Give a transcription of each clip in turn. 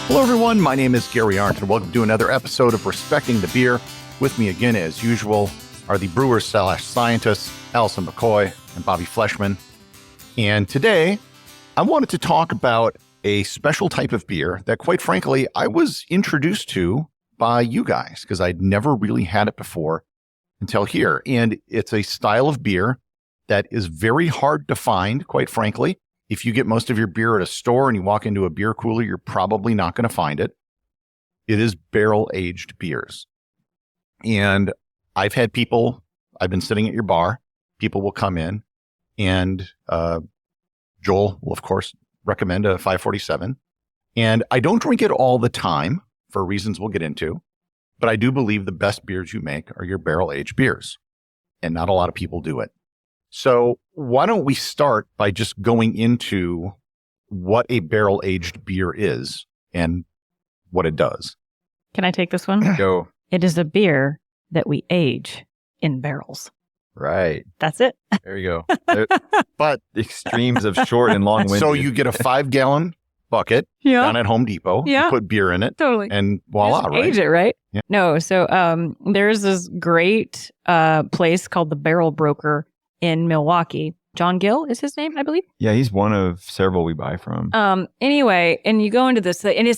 Hello, everyone. My name is Gary Arndt, and welcome to another episode of Respecting the Beer. With me again, as usual, are the brewers/scientists, Allison McCoy and Bobby Fleshman. And today, I wanted to talk about a special type of beer that, quite frankly, I was introduced to by you guys because I'd never really had it before until here. And it's a style of beer that is very hard to find, quite frankly. If you get most of your beer at a store and you walk into a beer cooler, you're probably not going to find it. It is barrel-aged beers. And I've had people, I've been sitting at your bar, people will come in, and Joel will, of course, recommend a 547. And I don't drink it all the time for reasons we'll get into, but I do believe the best beers you make are your barrel-aged beers. And not a lot of people do it. So why don't we start by just going into what a barrel-aged beer is and what it does. Can I take this one? Go. It is a beer that we age in barrels. Right. That's it. There you go. But the extremes of short and long-winded. So you get a 5-gallon bucket down at Home Depot. Yeah. You put beer in it. Totally. And voila, Just right? age it, right? Yeah. No. So there's this great place called the Barrel Broker in Milwaukee. John Gill is his name, I believe. Yeah, he's one of several we buy from. Anyway, and you go into this, and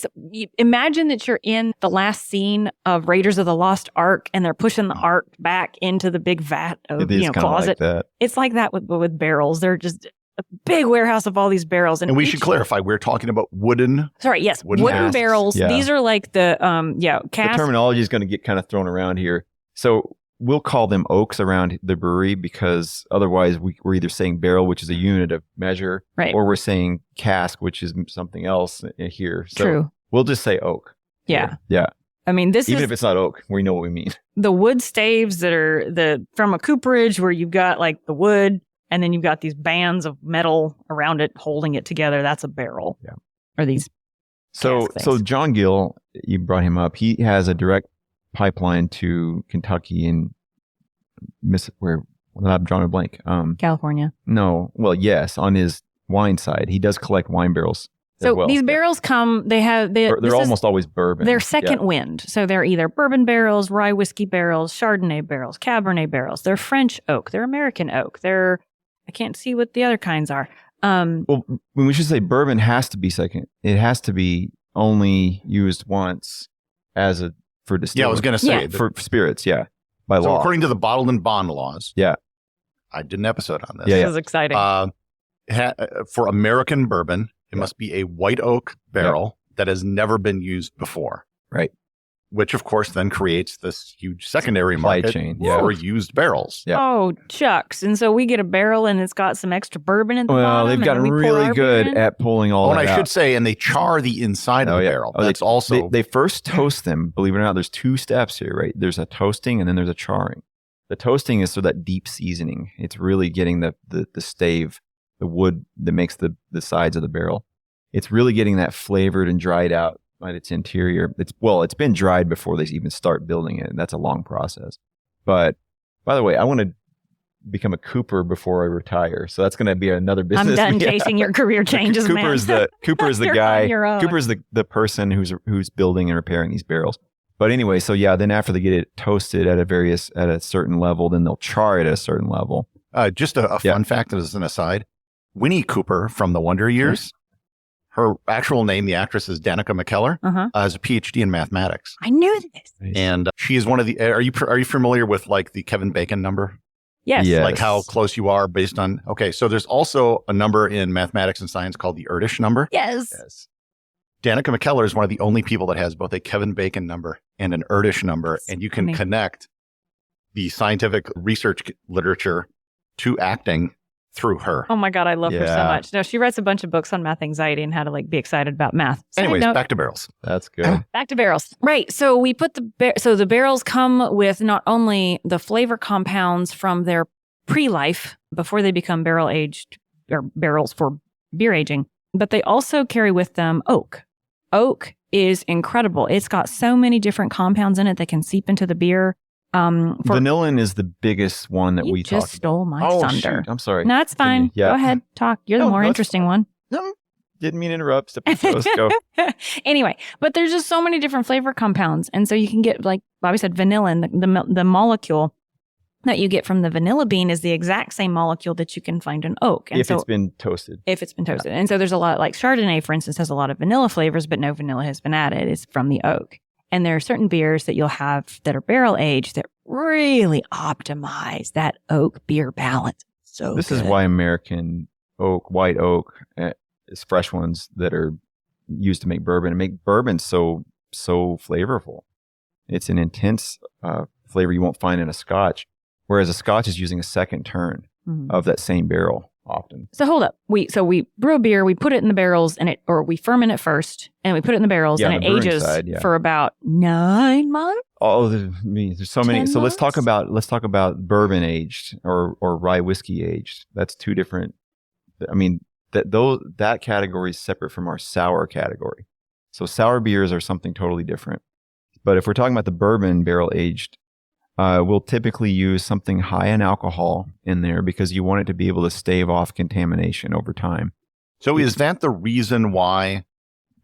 imagine that you're in the last scene of Raiders of the Lost Ark, and they're pushing the Ark back into the big vat of closet. Like that. It's like that with barrels. They're just a big warehouse of all these barrels, and we should clarify, we're talking about wooden. Sorry, yes, wooden barrels. Yeah. These are like the The terminology is going to get kind of thrown around here. So we'll call them oaks around the brewery because otherwise we're either saying barrel, which is a unit of measure, right, or we're saying cask, which is something else here. So True. We'll just say oak. Yeah. Yeah. I mean, even if it's not oak, we know what we mean. The wood staves that are from a cooperage where you've got like the wood and then you've got these bands of metal around it holding it together. That's a barrel. Yeah. Or these. So John Gill, you brought him up. He has a direct pipeline to Kentucky and I'm drawing a blank. California. No, well, yes, on his wine side, he does collect wine barrels. So these barrels come. They're almost always bourbon. They're second wind. So they're either bourbon barrels, rye whiskey barrels, Chardonnay barrels, Cabernet barrels. They're French oak. They're American oak. I can't see what the other kinds are. Well, we should say bourbon has to be second. It has to be only used once for distillers. Yeah, I was going to say. For spirits, yeah, by law. So according to the bottled and bond laws. Yeah. I did an episode on this. This is exciting. For American bourbon, it must be a white oak barrel that has never been used before. Right. Which, of course, then creates this huge secondary supply market chain for used barrels. Yeah. Oh, shucks. And so we get a barrel and it's got some extra bourbon in the bottom. Well, they've gotten really good at pulling all that out. And I should say, and they char the inside of the barrel. That's also... They first toast them. Believe it or not, there's 2 steps here, right? There's a toasting and then there's a charring. The toasting is so that deep seasoning. It's really getting the stave, the wood that makes the sides of the barrel. It's really getting that flavored and dried out at its interior. It's been dried before they even start building it. And that's a long process. But by the way, I want to become a cooper before I retire. So that's going to be another business. I'm done chasing your career changes, man. Cooper is the guy. Cooper is the person who's building and repairing these barrels. But anyway, so yeah, then after they get it toasted at a certain level, then they'll char it at a certain level. Just a fun fact as an aside, Winnie Cooper from the Wonder Years, her actual name, the actress, is Danica McKellar, has a PhD in mathematics. I knew this. And she is one of the, are you familiar with like the Kevin Bacon number? Yes. Like how close you are based on, okay, so there's also a number in mathematics and science called the Erdős number. Yes. Danica McKellar is one of the only people that has both a Kevin Bacon number and an Erdős number, and you can connect the scientific research literature to acting through her. Oh my God, I love her so much. No, she writes a bunch of books on math anxiety and how to be excited about math. Anyways, back to barrels. That's good. Back to barrels. Right. So we put the barrels come with not only the flavor compounds from their pre-life before they become barrel aged or barrels for beer aging, but they also carry with them oak. Oak is incredible. It's got so many different compounds in it that can seep into the beer. Vanillin is the biggest one that we talked about. You just stole my thunder. Shoot. I'm sorry. No, it's fine. Go ahead. Talk. You're the more interesting one. Didn't mean to interrupt. Step on toes. Go. Anyway, but there's just so many different flavor compounds. And so you can get, like Bobby said, vanillin, the molecule that you get from the vanilla bean is the exact same molecule that you can find in oak. And If it's been toasted. If it's been toasted. And so there's a lot, like Chardonnay, for instance, has a lot of vanilla flavors, but no vanilla has been added. It's from the oak. And there are certain beers that you'll have that are barrel aged that really optimize that oak beer balance. So this is why American oak, white oak, is fresh ones that are used to make bourbon and make bourbon so flavorful. It's an intense flavor you won't find in a Scotch. Whereas a Scotch is using a second turn of that same barrel often. So hold up. We brew a beer, we put it in the barrels or we ferment it first and we put it in the barrels and it ages for about 9 months. Oh, there's so many. So let's talk about bourbon aged or rye whiskey aged. That's two different. I mean, that category is separate from our sour category. So sour beers are something totally different. But if we're talking about the bourbon barrel aged, we'll typically use something high in alcohol in there because you want it to be able to stave off contamination over time. So is that the reason why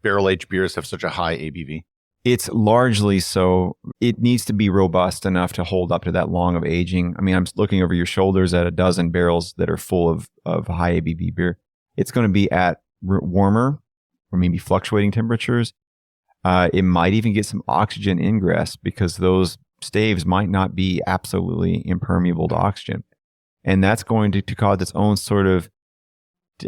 barrel-aged beers have such a high ABV? It's largely so. It needs to be robust enough to hold up to that long of aging. I mean, I'm looking over your shoulders at a dozen barrels that are full of high ABV beer. It's going to be at warmer or maybe fluctuating temperatures. It might even get some oxygen ingress because those staves might not be absolutely impermeable to oxygen. And that's going to cause its own sort of,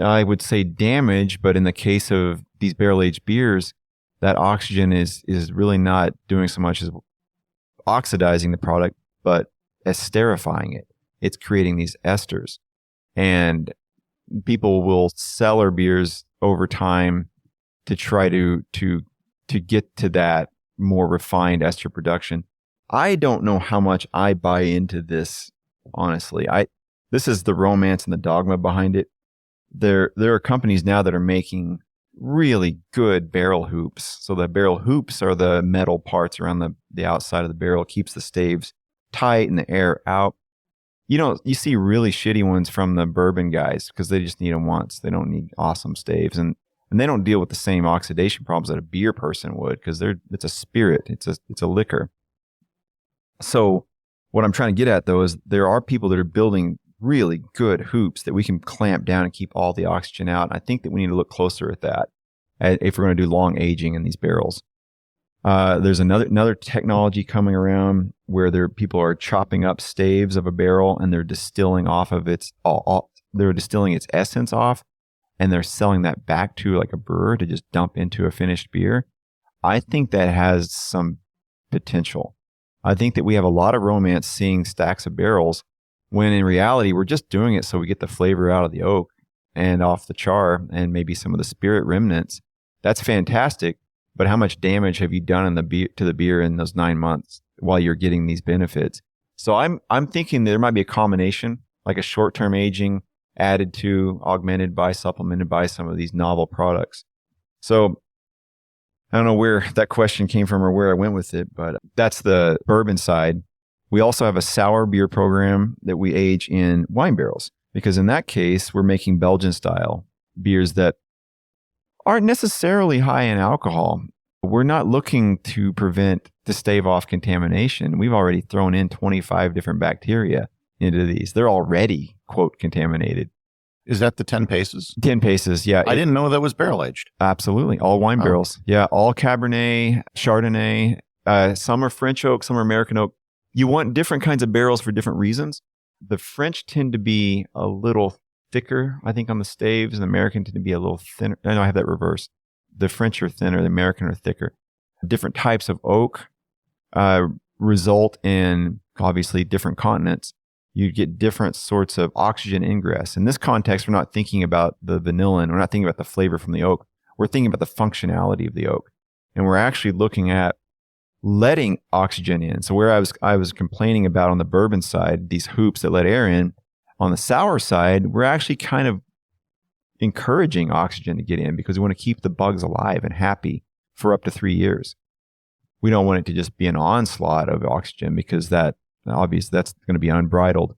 I would say, damage. But in the case of these barrel-aged beers, that oxygen is really not doing so much as oxidizing the product, but esterifying it. It's creating these esters. And people will sell our beers over time to try to get to that more refined ester production. I don't know how much I buy into this, honestly. This is the romance and the dogma behind it. There are companies now that are making really good barrel hoops. So the barrel hoops are the metal parts around the outside of the barrel. It keeps the staves tight and the air out. You see really shitty ones from the bourbon guys because they just need them once. They don't need awesome staves. And they don't deal with the same oxidation problems that a beer person would because it's a spirit. It's a liquor. So what I'm trying to get at, though, is there are people that are building really good hoops that we can clamp down and keep all the oxygen out. And I think that we need to look closer at that if we're going to do long aging in these barrels. There's another technology coming around where people are chopping up staves of a barrel and they're distilling off of they're distilling its essence off and they're selling that back to like a brewer to just dump into a finished beer. I think that has some potential. I think that we have a lot of romance seeing stacks of barrels when in reality, we're just doing it so we get the flavor out of the oak and off the char and maybe some of the spirit remnants. That's fantastic. But how much damage have you done to the beer in those 9 months while you're getting these benefits? So I'm thinking there might be a combination, like a short-term aging added to, augmented by, supplemented by some of these novel products. So I don't know where that question came from or where I went with it, but that's the bourbon side. We also have a sour beer program that we age in wine barrels because in that case, we're making Belgian style beers that aren't necessarily high in alcohol. We're not looking to stave off contamination. We've already thrown in 25 different bacteria into these. They're already, quote, contaminated. Is that the 10 paces? 10 paces, yeah. I didn't know that was barrel aged. Absolutely. All wine barrels. Yeah, all Cabernet, Chardonnay. Some are French oak, some are American oak. You want different kinds of barrels for different reasons. The French tend to be a little thicker, I think, on the staves, and the American tend to be a little thinner. I know I have that reversed. The French are thinner, the American are thicker. Different types of oak result in, obviously, different continents. You get different sorts of oxygen ingress. In this context, we're not thinking about the vanillin. We're not thinking about the flavor from the oak. We're thinking about the functionality of the oak. And we're actually looking at letting oxygen in. So where I was complaining about on the bourbon side, these hoops that let air in, on the sour side, we're actually kind of encouraging oxygen to get in because we want to keep the bugs alive and happy for up to 3 years. We don't want it to just be an onslaught of oxygen because that's going to be unbridled.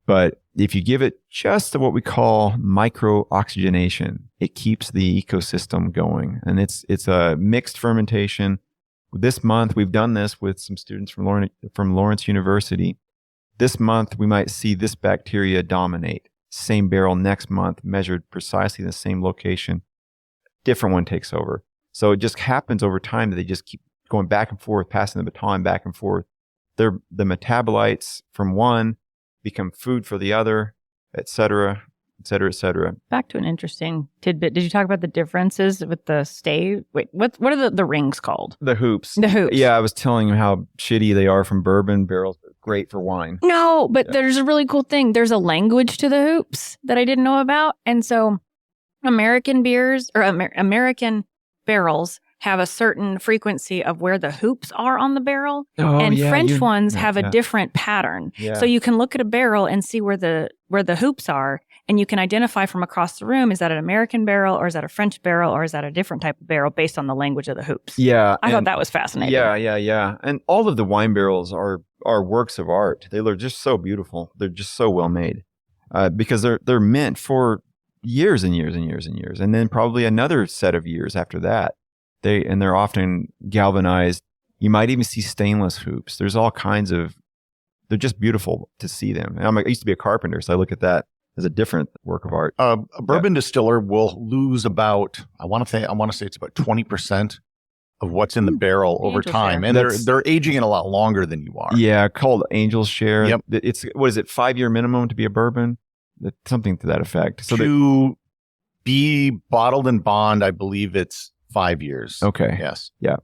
But if you give it just what we call micro-oxygenation, it keeps the ecosystem going. And it's a mixed fermentation. This month, we've done this with some students from Lawrence University. This month, we might see this bacteria dominate. Same barrel next month, measured precisely in the same location. Different one takes over. So it just happens over time that they just keep going back and forth, passing the baton back and forth. The metabolites from one become food for the other, et cetera, et cetera, et cetera. Back to an interesting tidbit. Did you talk about the differences with the stave? Wait, what are the rings called? The hoops. The hoops. Yeah, I was telling you how shitty they are from bourbon barrels. Great for wine. No, but there's a really cool thing. There's a language to the hoops that I didn't know about. And so American beers or American barrels have a certain frequency of where the hoops are on the barrel. And French ones have a different pattern. Yeah. So you can look at a barrel and see where the hoops are, and you can identify from across the room, is that an American barrel or is that a French barrel or is that a different type of barrel based on the language of the hoops? Yeah. I thought that was fascinating. Yeah. And all of the wine barrels are works of art. They're just so beautiful. They're just so well made because they're meant for years and years and years and years. And then probably another set of years after that. They're often galvanized. You might even see stainless hoops. There's all kinds of, they're just beautiful to see them. And I used to be a carpenter, so I look at that as a different work of art. A bourbon distiller will lose about, I want to say it's about 20% of what's in the barrel over time. And they're aging it a lot longer than you are. Yeah, called Angel's Share. Yep. It's, what is it, 5-year minimum to be a bourbon? Something to that effect. So to be bottled in bond, I believe it's 5 years. Okay. Yes. Yeah.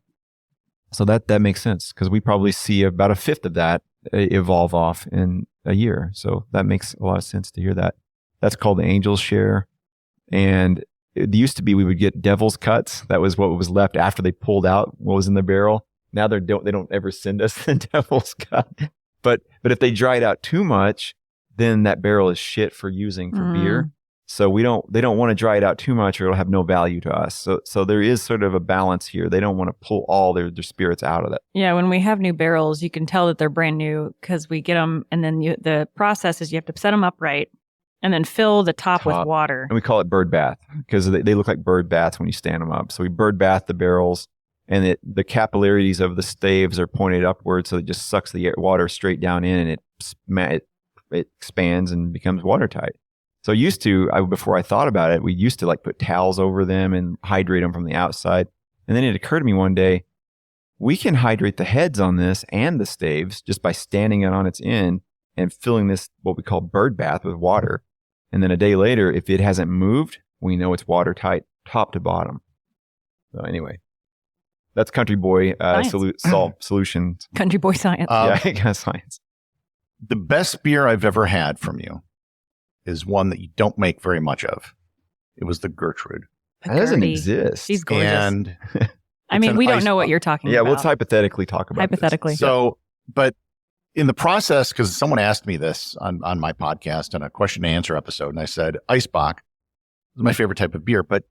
So that makes sense because we probably see about a fifth of that evolve off in a year. So that makes a lot of sense to hear that. That's called the Angel's Share. And it used to be we would get devil's cuts. That was what was left after they pulled out what was in the barrel. Now they don't ever send us the devil's cut. But if they dry it out too much, then that barrel is shit for using for beer. So they don't want to dry it out too much or it'll have no value to us. So there is sort of a balance here. They don't want to pull all their spirits out of it. Yeah, when we have new barrels, you can tell that they're brand new because we get them and then the process is you have to set them upright and then fill the top with water. And we call it bird bath because they look like bird baths when you stand them up. So we bird bath the barrels and the capillarities of the staves are pointed upward. So it just sucks the water straight down in and it expands and becomes watertight. So before I thought about it, we used to like put towels over them and hydrate them from the outside. And then it occurred to me one day, we can hydrate the heads on this and the staves just by standing it on its end and filling this, what we call bird bath, with water. And then a day later, if it hasn't moved, we know it's watertight top to bottom. So anyway, that's Country Boy solutions. Country Boy science. Science. The best beer I've ever had from you is one that you don't make very much of. It was the Gertrude. That doesn't exist. She's gorgeous. And I mean, we don't know what you're talking about. Yeah, let's hypothetically talk about this. So, but in the process, because someone asked me this on my podcast in a question and answer episode, and I said, Eisbach is my favorite type of beer, but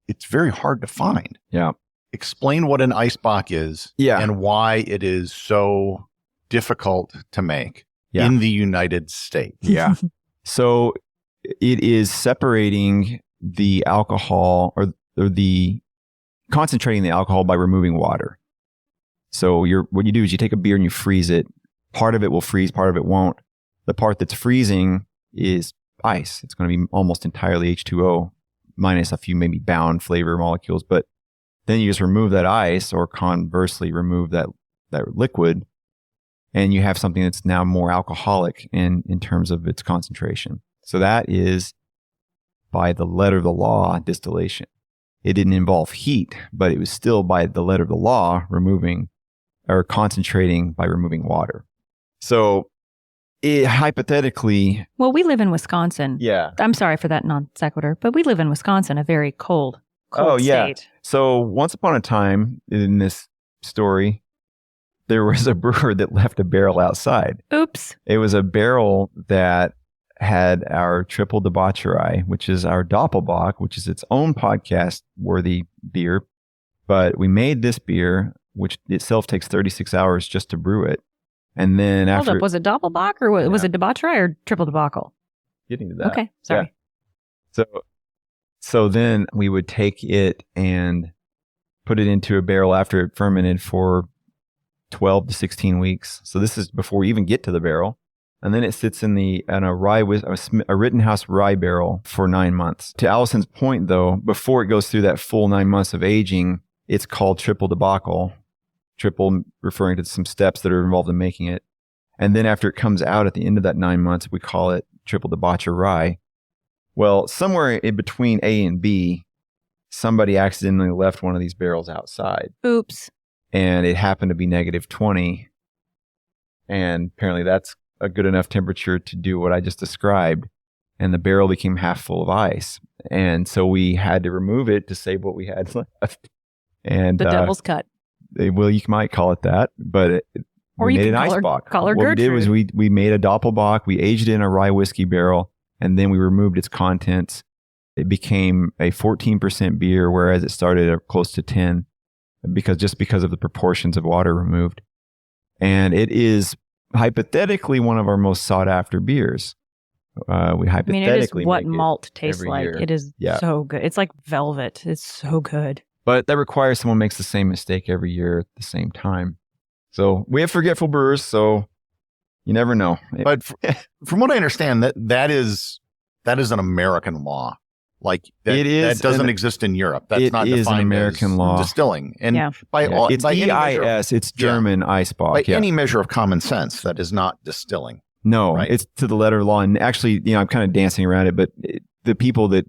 it's very hard to find. Yeah. Explain what an Eisbach is and why it is so difficult to make in the United States. Yeah. So it is separating the alcohol or the concentrating the alcohol by removing water. So what you do is you take a beer and you freeze it. Part of it will freeze, part of it won't. The part that's freezing is ice. It's going to be almost entirely H2O minus a few maybe bound flavor molecules. But then you just remove that ice or conversely remove that liquid. And you have something that's now more alcoholic in terms of its concentration. So that is, by the letter of the law, distillation. It didn't involve heat, but it was still, by the letter of the law, removing or concentrating by removing water. So hypothetically... Well, we live in Wisconsin. Yeah. I'm sorry for that non sequitur, but we live in Wisconsin, a very cold state. So once upon a time in this story, there was a brewer that left a barrel outside. Oops. It was a barrel that had our triple debauchery, which is our Doppelbock, which is its own podcast-worthy beer. But we made this beer, which itself takes 36 hours just to brew it. And then after... Hold up, was it Doppelbock or was it debauchery or triple debacle? Getting to that. Okay, sorry. Yeah. So then we would take it and put it into a barrel after it fermented for 12 to 16 weeks. So this is before we even get to the barrel. And then it sits in a Rittenhouse rye barrel for 9 months. To Allison's point, though, before it goes through that full 9 months of aging, it's called triple debacle. Triple referring to some steps that are involved in making it. And then after it comes out at the end of that 9 months, we call it triple debaucher rye. Well, somewhere in between A and B, somebody accidentally left one of these barrels outside. Oops. And it happened to be -20. And apparently that's a good enough temperature to do what I just described. And the barrel became half full of ice. And so we had to remove it to save what we had left. And the devil's cut. Well, you might call it that, but or we you made can an call ice bock. Call her what Gertrude. we did was we made a doppelbock. We aged it in a rye whiskey barrel, and then we removed its contents. It became a 14% beer, whereas it started at close to 10, because of the proportions of water removed. And it is hypothetically one of our most sought after beers. We hypothetically it is what make malt it tastes every like. year. It is so good. It's like velvet. It's so good. But that requires someone makes the same mistake every year at the same time. So we have forgetful brewers, so you never know. But from what I understand, that is an American law. Like it is, that doesn't exist in Europe. That's not defined defined an American as law. Distilling. And It's EIS. It's German ISBOC. By any measure of common sense, that is not distilling. No, right? It's to the letter of law. And actually, I'm kind of dancing around it, but the people that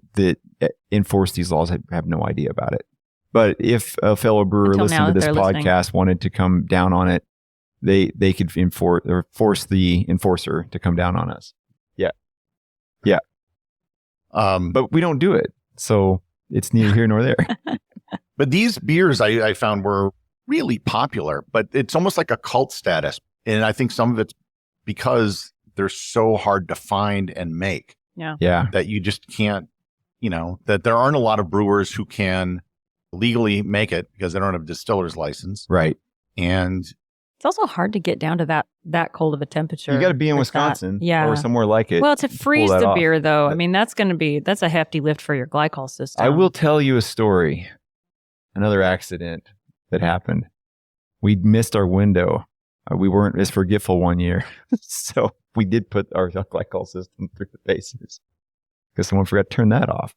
enforce these laws have no idea about it. But if a fellow brewer listening to this podcast wanted to come down on it, they could force the enforcer to come down on us. Yeah. But we don't do it. So it's neither here nor there. But these beers I found were really popular, but it's almost like a cult status. And I think some of it's because they're so hard to find and make. Yeah. That you just can't, that there aren't a lot of brewers who can legally make it because they don't have a distiller's license. Right. And it's also hard to get down to that cold of a temperature. You got to be in Wisconsin or somewhere like it. Well, to freeze the beer, though, that's a hefty lift for your glycol system. I will tell you a story. Another accident that happened. We missed our window. We weren't as forgetful one year. So we did put our glycol system through the paces because someone forgot to turn that off.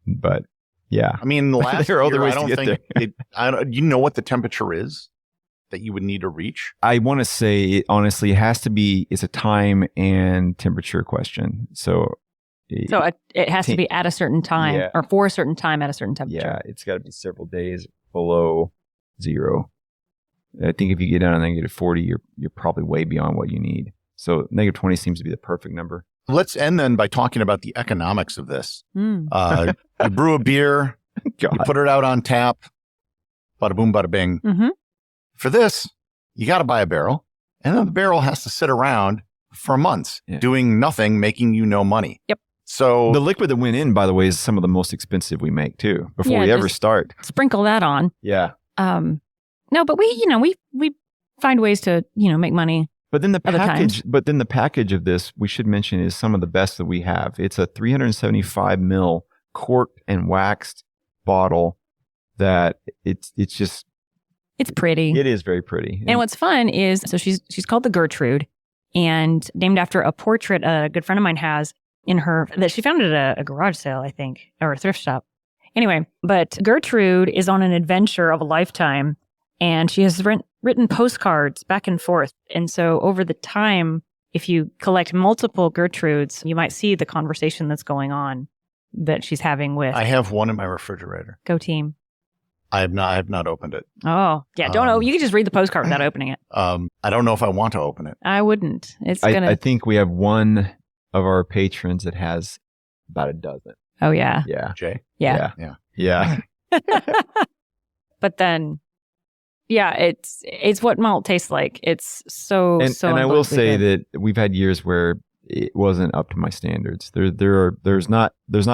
But yeah. I mean, the last there are other year, ways I don't to get think there. You know what the temperature is that you would need to reach? I want to say, honestly, it has to be, it's a time and temperature question. So it has to be at a certain time or for a certain time at a certain temperature. Yeah, it's got to be several days below zero. I think if you get down to -40, you're probably way beyond what you need. So -20 seems to be the perfect number. Let's end then by talking about the economics of this. You brew a beer, you put it out on tap, bada boom, bada bing. Mm-hmm. For this, you got to buy a barrel, and then the barrel has to sit around for months doing nothing, making you no money. Yep. So the liquid that went in, by the way, is some of the most expensive we make too. Before we ever start, sprinkle that on. Yeah. No, but we find ways to make money. But then the package of this, we should mention, is some of the best that we have. It's a 375 ml corked and waxed bottle that it's just. It's pretty. It is very pretty. And what's fun is, so she's called the Gertrude, and named after a portrait a good friend of mine has in her, that she found at a garage sale, I think, or a thrift shop. Anyway, but Gertrude is on an adventure of a lifetime, and she has written postcards back and forth. And so over the time, if you collect multiple Gertrudes, you might see the conversation that's going on that she's having with. I have one in my refrigerator. Go team. I have not opened it. Oh, yeah. Don't you can just read the postcard without opening it. I don't know if I want to open it. I wouldn't. I think we have one of our patrons that has about a dozen. Oh, yeah. Yeah. Jay? Yeah. But then, it's what malt tastes like. It's so and I will say that we've had years where it wasn't up to my standards. There's not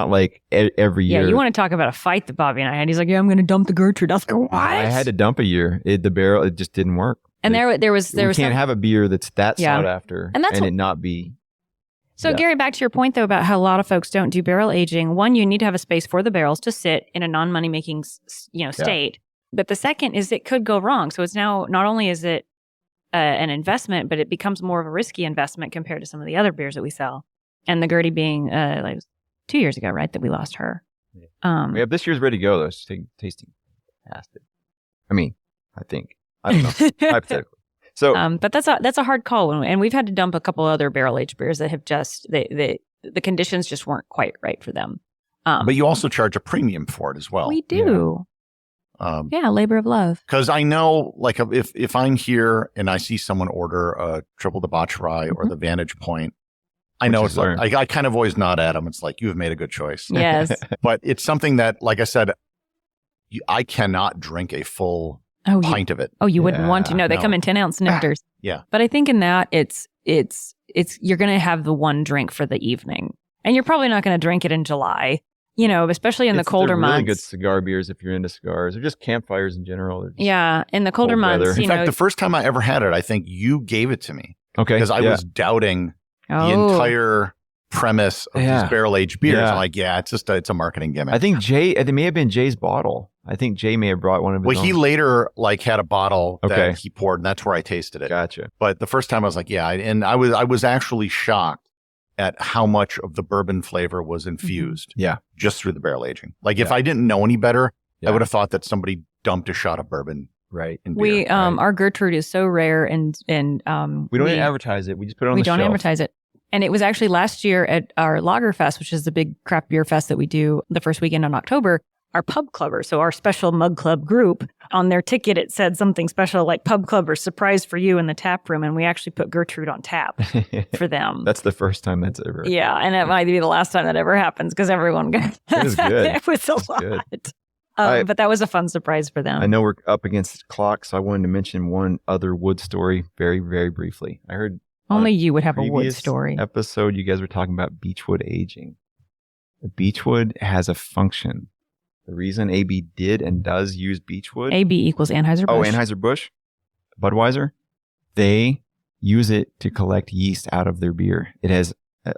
like every year. Yeah, you want to talk about a fight that Bobby and I had. He's like, I'm going to dump the Gertrude. I was like, what? I had to dump a year. The barrel, it just didn't work. And there was we can't have a beer that's that sought after and it not be. So Yeah. Gary, back to your point though about how a lot of folks don't do barrel aging. One, you need to have a space for the barrels to sit in a non-money making, state. But the second is it could go wrong. So it's now not only is it an investment, but it becomes more of a risky investment compared to some of the other beers that we sell. And the Gertie being like 2 years ago, right, that we lost her. Yeah, this year's ready to go though. It's tasting fantastic. I mean, I think. I don't know. Hypothetically. So, but that's a hard call, and we've had to dump a couple other barrel aged beers that have just the conditions just weren't quite right for them. But you also charge a premium for it as well. We do. Yeah, labor of love. Because I know, like, if I'm here and I see someone order a triple debauch rye or the Vantage Point, I know it's like I kind of always nod at them. It's like, you have made a good choice. Yes. But it's something that, like I said, I cannot drink a full pint of it. Oh, you wouldn't want to. No, they come in 10-ounce snifters. Yeah. But I think in that it's you're going to have the one drink for the evening, and you're probably not going to drink it in July. Especially in the colder months. Really good cigar beers if you're into cigars, or just campfires in general. In the colder months. Weather. In fact, the first time I ever had it, I think you gave it to me. Okay. Because I was doubting the entire premise of these barrel aged beers. I'm like, it's a marketing gimmick. I think it may have been Jay's bottle. I think Jay may have brought one of his own. He later had a bottle that he poured, and that's where I tasted it. Gotcha. But the first time I was like, and I was actually shocked at how much of the bourbon flavor was infused. Yeah. Just through the barrel aging. Like if I didn't know any better, I would have thought that somebody dumped a shot of bourbon. Right. In beer. Our Gertrude is so rare and we don't advertise it. We just put it on the shelf. We don't advertise it. And it was actually last year at our Lagerfest, which is the big craft beer fest that we do the first weekend in October. Our pub clubbers, so our special mug club group, on their ticket it said something special like pub clubbers surprise for you in the tap room, and we actually put Gertrude on tap for them. That's the first time that's ever. Yeah, and it might be the last time that ever happens because everyone got it was good. It was a lot. But that was a fun surprise for them. I know we're up against the clock, so I wanted to mention one other wood story very, very briefly. I heard only you would have a wood story. Episode you guys were talking about beechwood aging. The beechwood has a function. The reason AB did and does use beechwood. AB equals Anheuser-Busch. Oh, Anheuser-Busch, Budweiser. They use it to collect yeast out of their beer. It has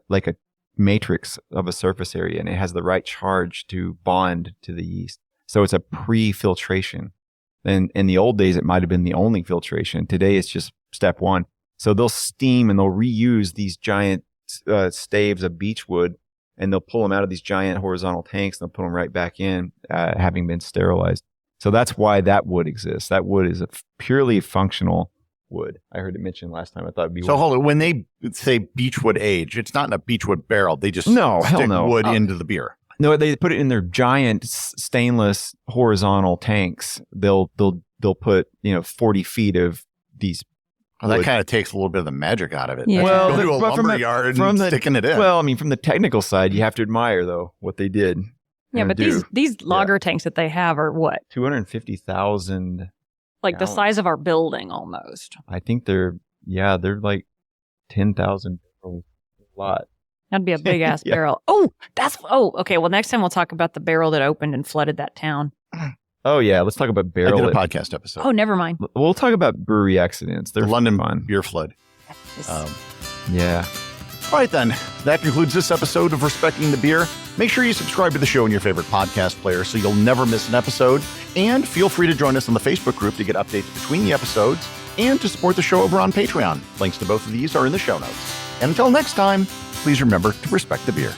like a matrix of a surface area, and it has the right charge to bond to the yeast. So it's a pre-filtration. And in the old days, it might have been the only filtration. Today, it's just step one. So they'll steam and they'll reuse these giant staves of beechwood, and they'll pull them out of these giant horizontal tanks and they'll put them right back in, having been sterilized. So that's why that wood exists. That wood is a purely functional wood. I heard it mentioned last time. I thought it'd be so. Hold on. When they say beechwood age, it's not in a beachwood barrel. They just stick wood into the beer. No, they put it in their giant stainless horizontal tanks. They'll put 40 feet of these. Well, that kind of takes a little bit of the magic out of it. Yeah. Well, go to a lumber yard and sticking it in. Well, I mean, from the technical side, you have to admire though what they did. Yeah, but these lager tanks that they have are what? 250,000. Like the size of our building almost. I think they're like 10,000. A lot. That'd be a big ass barrel. Okay. Well, next time we'll talk about the barrel that opened and flooded that town. Oh yeah, let's talk about barrel. I did a podcast episode. Oh, never mind. We'll talk about brewery accidents. They're London fun. Beer flood. Yeah. All right then, that concludes this episode of Respecting the Beer. Make sure you subscribe to the show in your favorite podcast player so you'll never miss an episode. And feel free to join us on the Facebook group to get updates between the episodes and to support the show over on Patreon. Links to both of these are in the show notes. And until next time, please remember to respect the beer.